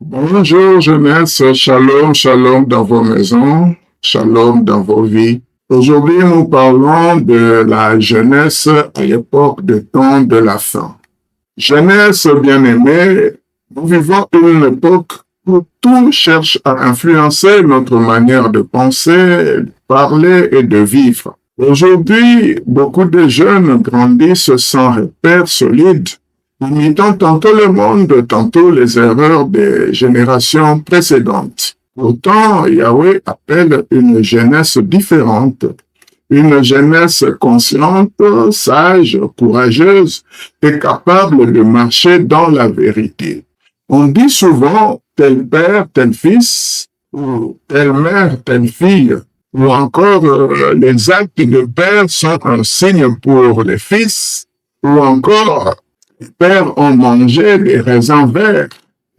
Bonjour jeunesse, shalom, shalom dans vos maisons, shalom dans vos vies. Aujourd'hui, nous parlons de la jeunesse à l'époque de temps de la fin. Jeunesse bien-aimée, nous vivons une époque où tout cherche à influencer notre manière de penser, de parler et de vivre. Aujourd'hui, beaucoup de jeunes grandissent sans repères solides, imitant tantôt le monde, tantôt les erreurs des générations précédentes. Pourtant, Yahweh appelle une jeunesse différente, une jeunesse consciente, sage, courageuse et capable de marcher dans la vérité. On dit souvent tel père, tel fils, ou telle mère, telle fille, ou encore les actes de père sont un signe pour les fils, ou encore les pères ont mangé des raisins verts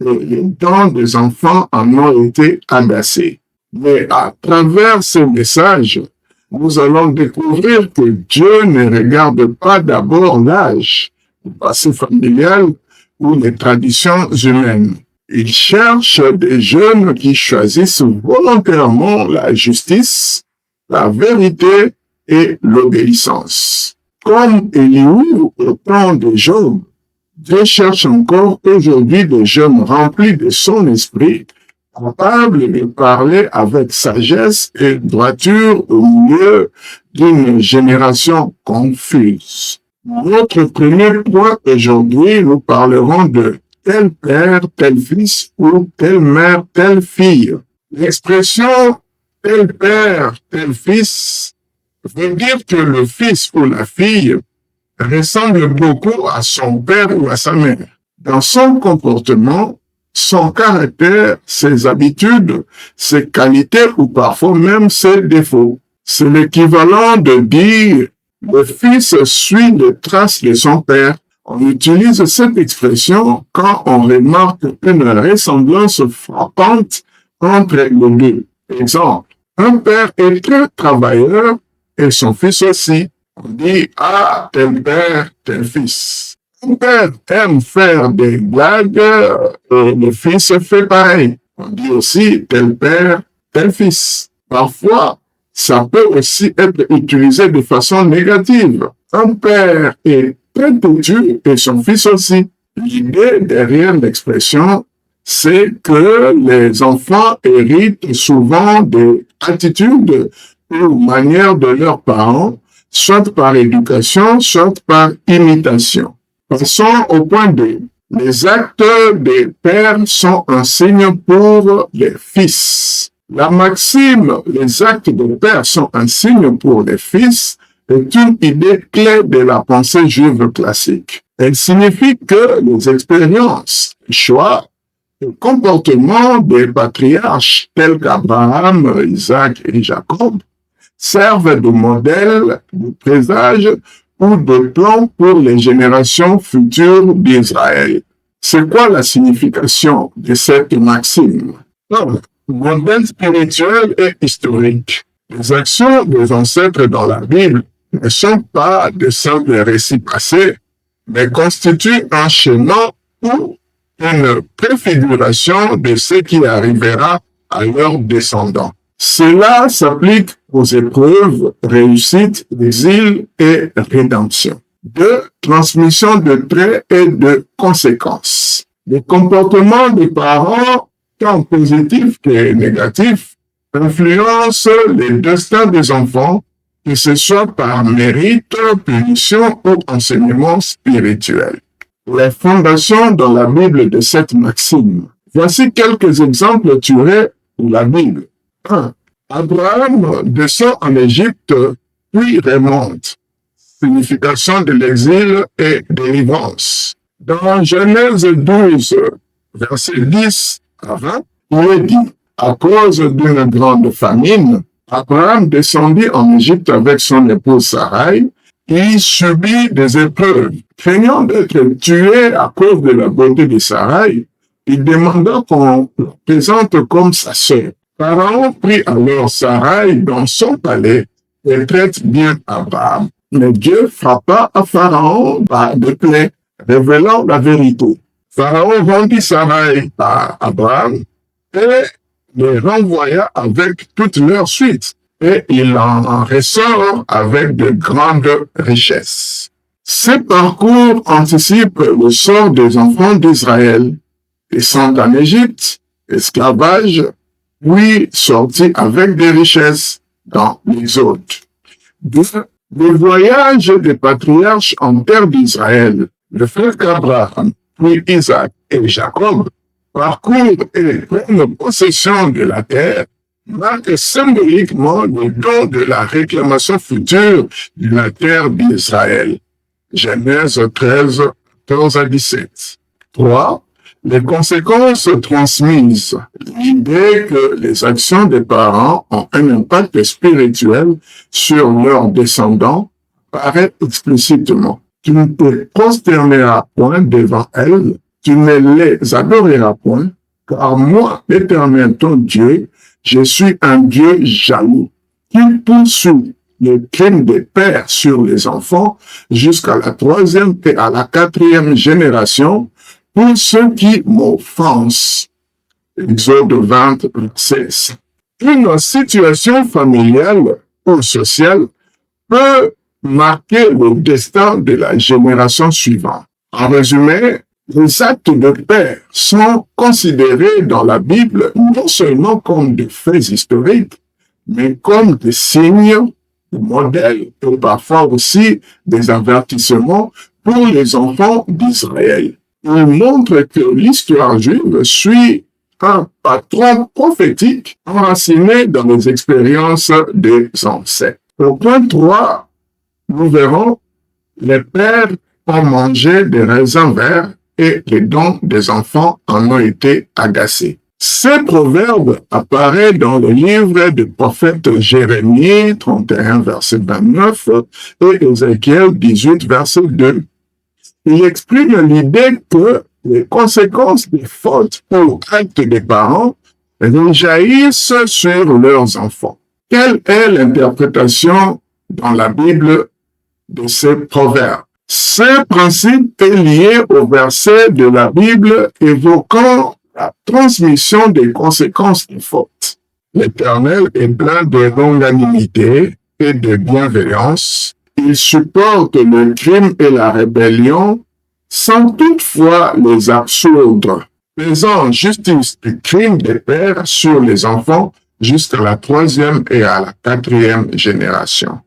et les dents des enfants en ont été agacées. Mais à travers ces messages, nous allons découvrir que Dieu ne regarde pas d'abord l'âge, le passé familial ou les traditions humaines. Il cherche des jeunes qui choisissent volontairement la justice, la vérité et l'obéissance. Comme Éliou au temps de Job, Dieu cherche encore aujourd'hui des jeunes remplis de son esprit, capables de parler avec sagesse et droiture au milieu d'une génération confuse. Notre premier point aujourd'hui, nous parlerons de tel père, tel fils ou telle mère, telle fille. L'expression tel père, tel fils veut dire que le fils ou la fille ressemble beaucoup à son père ou à sa mère. Dans son comportement, son caractère, ses habitudes, ses qualités ou parfois même ses défauts. C'est l'équivalent de dire le fils suit les traces de son père. On utilise cette expression quand on remarque une ressemblance frappante entre les deux. Exemple, un père est très travailleur et son fils aussi. On dit, ah, tel père, tel fils. Un père aime faire des blagues et le fils fait pareil. On dit aussi, tel père, tel fils. Parfois, ça peut aussi être utilisé de façon négative. Un père est très têtu et son fils aussi. L'idée derrière l'expression, c'est que les enfants héritent souvent des attitudes ou manières de leurs parents, soit par éducation, soit par imitation. Passons au point 2. Les actes des pères sont un signe pour les fils. La maxime « les actes des pères sont un signe pour les fils » est une idée clé de la pensée juive classique. Elle signifie que les expériences, les choix, le comportement des patriarches tels qu'Abraham, Isaac et Jacob servent de modèle, de présage ou de plan pour les générations futures d'Israël. C'est quoi la signification de cette maxime? Modèle spirituel et historique. Les actions des ancêtres dans la Bible ne sont pas de simples récits passés, mais constituent un schéma ou une préfiguration de ce qui arrivera à leurs descendants. Cela s'applique aux épreuves, réussites, exil et rédemption. 2. Transmission de traits et de conséquences. Les comportements des parents, tant positifs que négatifs, influencent les destins des enfants, que ce soit par mérite, punition ou enseignement spirituel. Les fondations dans la Bible de cette maxime. Voici quelques exemples tirés de la Bible. 1. Abraham descend en Égypte, puis remonte. Signification de l'exil et délivrance. Dans Genèse 12, verset 10 à 20, il est dit, à cause d'une grande famine, Abraham descendit en Égypte avec son épouse Sarai, et subit des épreuves. Craignant d'être tué à cause de la beauté de Sarai, il demanda qu'on la présente comme sa sœur. Pharaon prit alors Sarai dans son palais et traite bien Abraham. Mais Dieu frappa à Pharaon par des plaies, révélant la vérité. Pharaon vendit Sarai à Abraham et les renvoya avec toute leur suite. Et il en ressort avec de grandes richesses. Ces parcours anticipent le sort des enfants d'Israël. Descendent en Égypte, esclavage, puis sortis avec des richesses dans les hôtes. Le voyage des patriarches en terre d'Israël, le frère qu'Abraham, puis Isaac et Jacob, parcourent et prennent possession de la terre, marque symboliquement le don de la réclamation future de la terre d'Israël. Genèse 13, 14 à 17. 3. Les conséquences transmises. L'idée que les actions des parents ont un impact spirituel sur leurs descendants paraît explicitement. Tu ne te prosterneras point devant elles, tu ne les adoreras point, car moi, l'Éternel ton Dieu, je suis un Dieu jaloux, qui poursuit le crime des pères sur les enfants jusqu'à la 3e et à la 4e génération pour ceux qui m'offensent. Exode 20, 16. Une situation familiale ou sociale peut marquer le destin de la génération suivante. En résumé, les actes de père sont considérés dans la Bible non seulement comme des faits historiques, mais comme des signes, des modèles et parfois aussi des avertissements pour les enfants d'Israël. Il montre que l'histoire juive suit un patron prophétique enraciné dans les expériences des ancêtres. Au point 3, nous verrons les pères ont mangé des raisins verts et les dents des enfants en ont été agacés. Ce proverbe apparaît dans le livre du prophète Jérémie 31, verset 29 et Ézéchiel 18, verset 2. Il exprime l'idée que les conséquences des fautes ou actes des parents rejaillissent sur leurs enfants. Quelle est l'interprétation dans la Bible de ces proverbes? Ce principe est lié au verset de la Bible évoquant la transmission des conséquences des fautes. L'Éternel est plein de longanimité et de bienveillance. Il supporte le crime et la rébellion sans toutefois les absoudre, faisant en justice du crime des pères sur les enfants jusqu'à la 3e et à la 4e génération.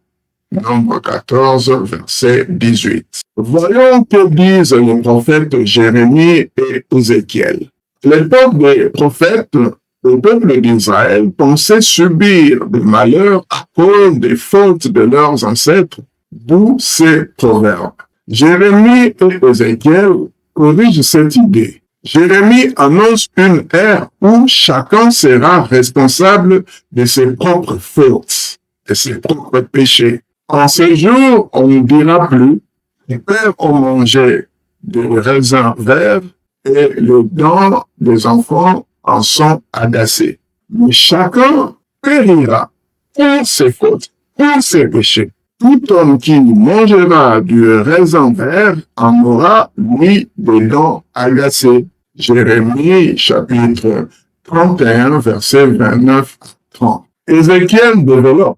Nombre 14, verset 18. Voyons que disent les prophètes Jérémie et Ézéchiel. L'époque des prophètes, le peuple d'Israël pensait subir des malheurs à cause des fautes de leurs ancêtres, d'où ces proverbes. Jérémie et Ézéchiel corrigent cette idée. Jérémie annonce une ère où chacun sera responsable de ses propres fautes, de ses propres péchés. En ce jour, on ne dira plus, les pères ont mangé des raisins verts et les dents des enfants en sont agacés. Mais chacun périra pour ses fautes, pour ses péchés. Tout homme qui mangera du raisin vert en aura, lui, des dents agacées. Jérémie, chapitre 31, versets 29 à 30. Ézéchiel développe.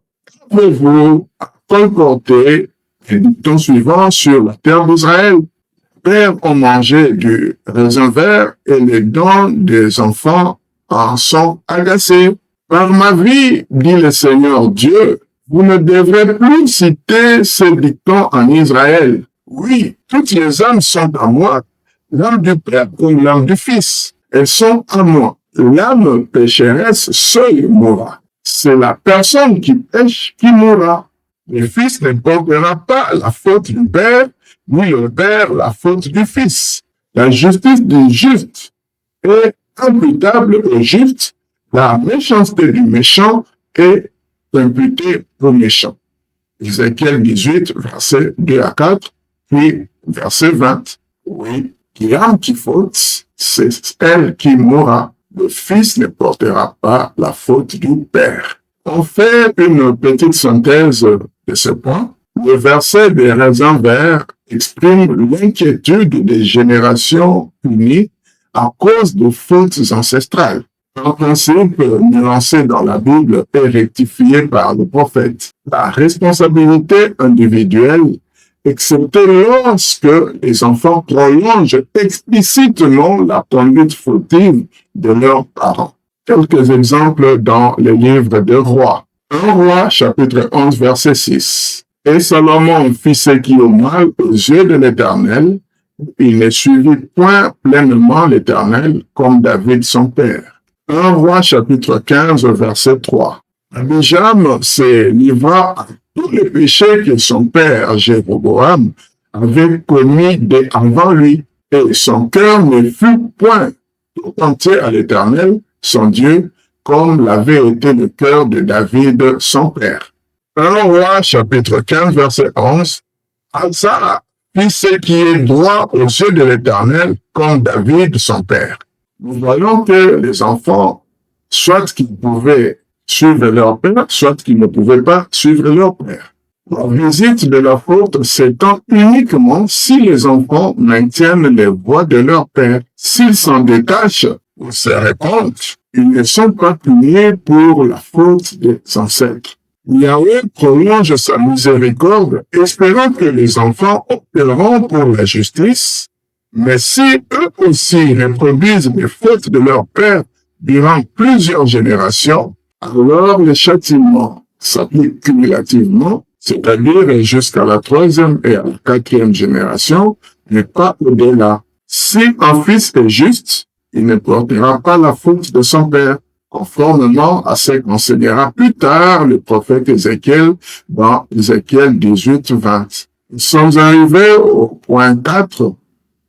Pouvez-vous colporter les dictons suivants sur la terre d'Israël? Les pères ont mangé du raisin vert et les dents des enfants en sont agacés. Par ma vie, dit le Seigneur Dieu, vous ne devrez plus citer ces dictons en Israël. Oui, toutes les âmes sont à moi, l'âme du Père comme l'âme du Fils. Elles sont à moi. L'âme pécheresse seule mourra. C'est la personne qui pêche qui mourra. Le Fils ne portera pas la faute du Père, ni le Père la faute du Fils. La justice du juste est imputable au juste, la méchanceté du méchant est imputée au méchant. Ézéchiel 18, versets 2 à 4, puis verset 20. Oui, l'âme qui faute, c'est elle qui mourra. Le Fils ne portera pas la faute du Père. On fait une petite synthèse de ce point. Le verset des raisins verts exprime l'inquiétude des générations punies à cause de fautes ancestrales. Un principe nuancé dans la Bible est rectifié par le prophète. La responsabilité individuelle, excepté lorsque les enfants prolongent explicitement la conduite fautive de leurs parents. Quelques exemples dans les livres de rois. 1 Roi, chapitre 11, verset 6. Et Salomon fit ce qui est mal aux yeux de l'Éternel. Il ne suivit point pleinement l'Éternel comme David son père. 1 Roi, chapitre 15, verset 3. Abijam se livra à tous les péchés que son père Jéroboam avait commis dès avant lui, et son cœur ne fut point tout entier à l'Éternel, son Dieu, comme l'avait été le cœur de David, son père. 1 Roi, chapitre 15, verset 11. Asa fit ce qui est droit aux yeux de l'Éternel, comme David, son père. Nous voyons que les enfants, soit qu'ils pouvaient suivre leur père, soit qu'ils ne pouvaient pas suivre leur père. La visite de la faute s'étend uniquement si les enfants maintiennent les voies de leur père. S'ils s'en détachent ou se répandent, ils ne sont pas punis pour la faute des ancêtres. Yahweh prolonge sa miséricorde, espérant que les enfants opteront pour la justice, mais si eux aussi reproduisent les fautes de leur père durant plusieurs générations, alors le châtiment s'applique cumulativement, c'est-à-dire jusqu'à la 3e et à la 4e génération, mais pas au-delà. Si un fils est juste, il ne portera pas la faute de son père, conformément à ce qu'enseignera plus tard le prophète Ézéchiel dans Ézéchiel 18, 20. Nous sommes arrivés au point 4,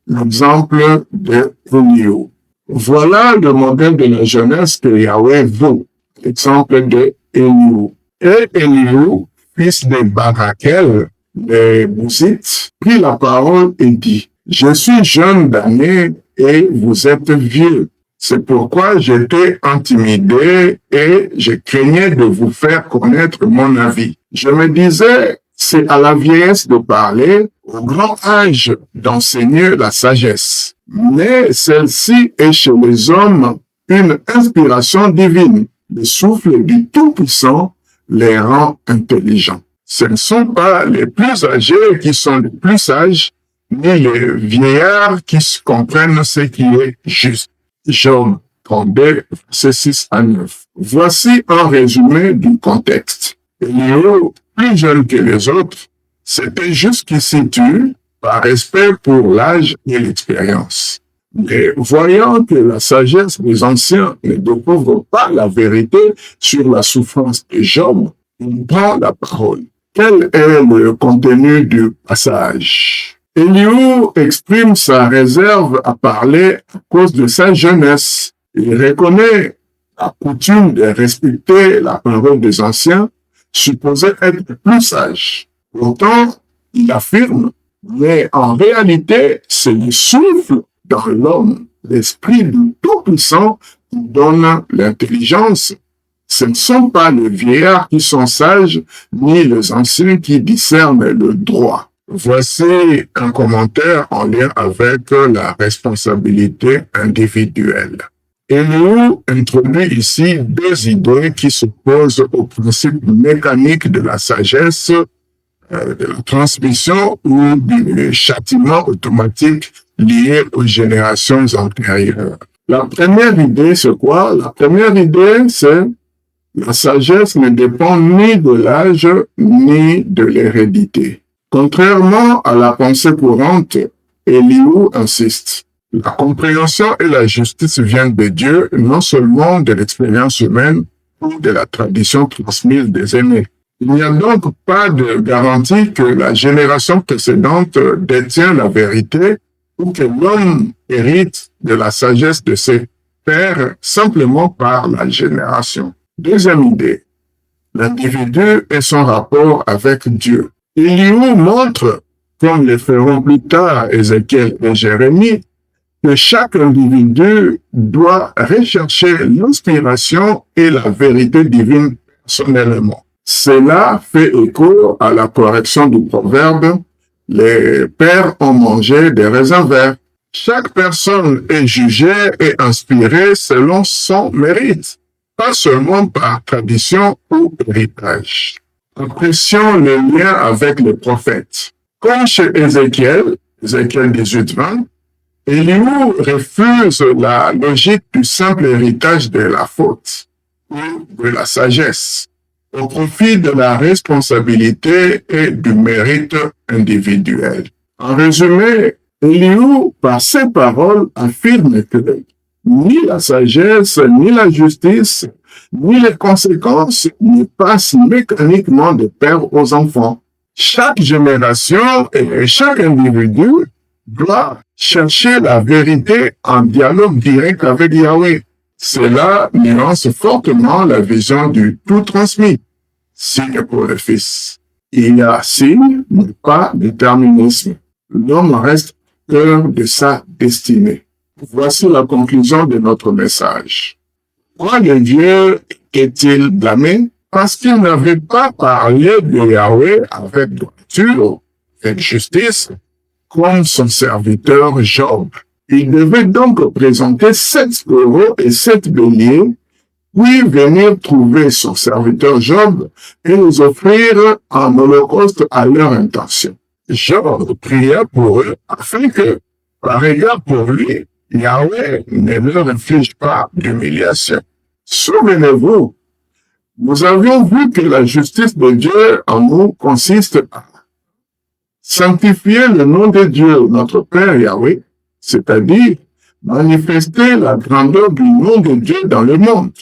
l'exemple de Elihu. Voilà le modèle de la jeunesse que Yahweh veut, l'exemple de Elihu. Et Elihu, fils de Barakel, le Bouzite, prit la parole et dit, « Je suis jeune d'années et vous êtes vieux. C'est pourquoi j'étais intimidé et je craignais de vous faire connaître mon avis. Je me disais, c'est à la vieillesse de parler, au grand âge d'enseigner la sagesse. Mais celle-ci est chez les hommes une inspiration divine. Le souffle du Tout-Puissant les rend intelligents. Ce ne sont pas les plus âgés qui sont les plus sages, ni les vieillards qui comprennent ce qui est juste. Job 32, versets 6 à 9. Voici un résumé du contexte. Elihu, plus jeune que les autres, s'était jusqu'ici tu, par respect pour l'âge et l'expérience. Mais voyant que la sagesse des anciens ne découvre pas la vérité sur la souffrance de Job, il prend la parole. Quel est le contenu du passage? Elihu exprime sa réserve à parler à cause de sa jeunesse. Il reconnaît la coutume de respecter la parole des anciens, supposés être plus sages. Pourtant, il affirme, mais en réalité, c'est le souffle dans l'homme, l'esprit du Tout-Puissant qui donne l'intelligence. Ce ne sont pas les vieillards qui sont sages, ni les anciens qui discernent le droit. Voici un commentaire en lien avec la responsabilité individuelle. Elihu introduit ici deux idées qui s'opposent au principe mécanique de la sagesse, de la transmission ou du châtiment automatique lié aux générations antérieures. La première idée, c'est quoi? La première idée, c'est la sagesse ne dépend ni de l'âge ni de l'hérédité. Contrairement à la pensée courante, Elihu insiste. La compréhension et la justice viennent de Dieu, non seulement de l'expérience humaine ou de la tradition transmise des aînés. Il n'y a donc pas de garantie que la génération précédente détient la vérité ou que l'homme hérite de la sagesse de ses pères simplement par la génération. Deuxième idée, l'individu et son rapport avec Dieu. Elihu montre, comme le feront plus tard Ézéchiel et Jérémie, que chaque individu doit rechercher l'inspiration et la vérité divine personnellement. Cela fait écho à la correction du proverbe les pères ont mangé des raisins verts. Chaque personne est jugée et inspirée selon son mérite, pas seulement par tradition ou héritage. Apprécions le lien avec les prophètes. Comme chez Ézéchiel 18:20, Élihu refuse la logique du simple héritage de la faute ou de la sagesse au profit de la responsabilité et du mérite individuel. En résumé, Élihu, par ses paroles, affirme que ni la sagesse, ni la justice, ni les conséquences ne passent mécaniquement de père aux enfants. Chaque génération et chaque individu doit chercher la vérité en dialogue direct avec Yahweh. Cela nuance fortement la vision du tout transmis. Signe pour le Fils. Il y a signe, mais pas déterminisme. L'homme reste cœur de sa destinée. Voici la conclusion de notre message. Pourquoi le Dieu est-il blâmé? Parce qu'il n'avait pas parlé de Yahweh avec droiture et justice, comme son serviteur Job. Il devait donc présenter 7 taureaux et 7 béliers, puis venir trouver son serviteur Job et les offrir en holocauste à leur intention. Job pria pour eux afin que, par égard pour lui, Yahweh ne leur inflige pas d'humiliation. Souvenez-vous, nous avions vu que la justice de Dieu en nous consiste à sanctifier le nom de Dieu, notre Père Yahweh, c'est-à-dire manifester la grandeur du nom de Dieu dans le monde,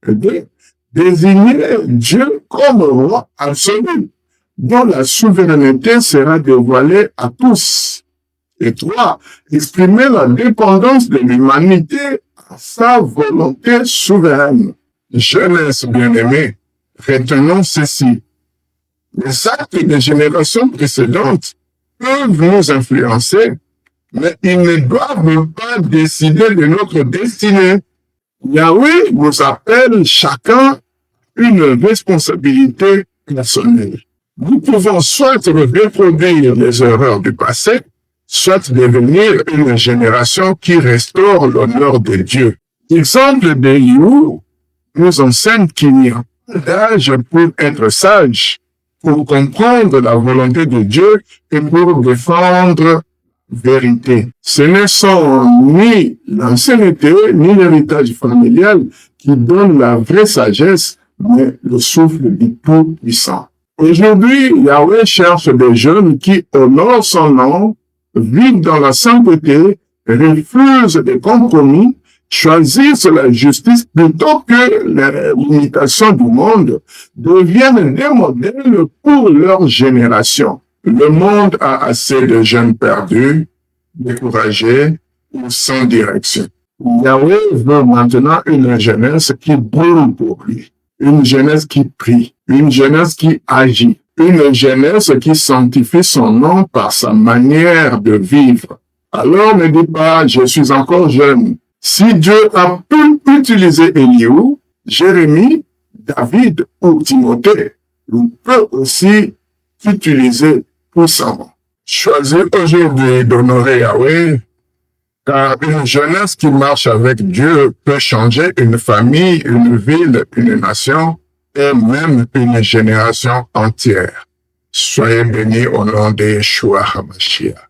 et de désigner Dieu comme roi absolu, dont la souveraineté sera dévoilée à tous. Et 3, exprimer la dépendance de l'humanité à sa volonté souveraine. Jeunesse bien-aimée, retenons ceci. Les actes des générations précédentes peuvent nous influencer, mais ils ne doivent pas décider de notre destinée. Yahweh nous appelle chacun une responsabilité personnelle. Nous pouvons soit reproduire les erreurs du passé, soit devenir une génération qui restaure l'honneur de Dieu. L'exemple d'Élihu nous enseigne qu'il n'y a pas d'âge pour être sage, pour comprendre la volonté de Dieu et pour défendre vérité. Ce ne sont ni l'ancienneté, ni l'héritage familial qui donnent la vraie sagesse, mais le souffle du Tout-Puissant. Aujourd'hui, Yahweh cherche des jeunes qui honorent son nom, vivent dans la sainteté, refusent des compromis, choisissent la justice plutôt que les limitations du monde, deviennent des modèles pour leur génération. Le monde a assez de jeunes perdus, découragés ou sans direction. Yahweh veut maintenant une jeunesse qui brûle pour lui, une jeunesse qui prie, une jeunesse qui agit, une jeunesse qui sanctifie son nom par sa manière de vivre. Alors ne dis pas, je suis encore jeune. Si Dieu a pu utiliser Élihu, Jérémie, David ou Timothée, il peut aussi utiliser puissamment. Choisis aujourd'hui d'honorer Yahweh, car une jeunesse qui marche avec Dieu peut changer une famille, une ville, une nation et même une génération entière. Soyez bénis au nom de Yeshua HaMashiach.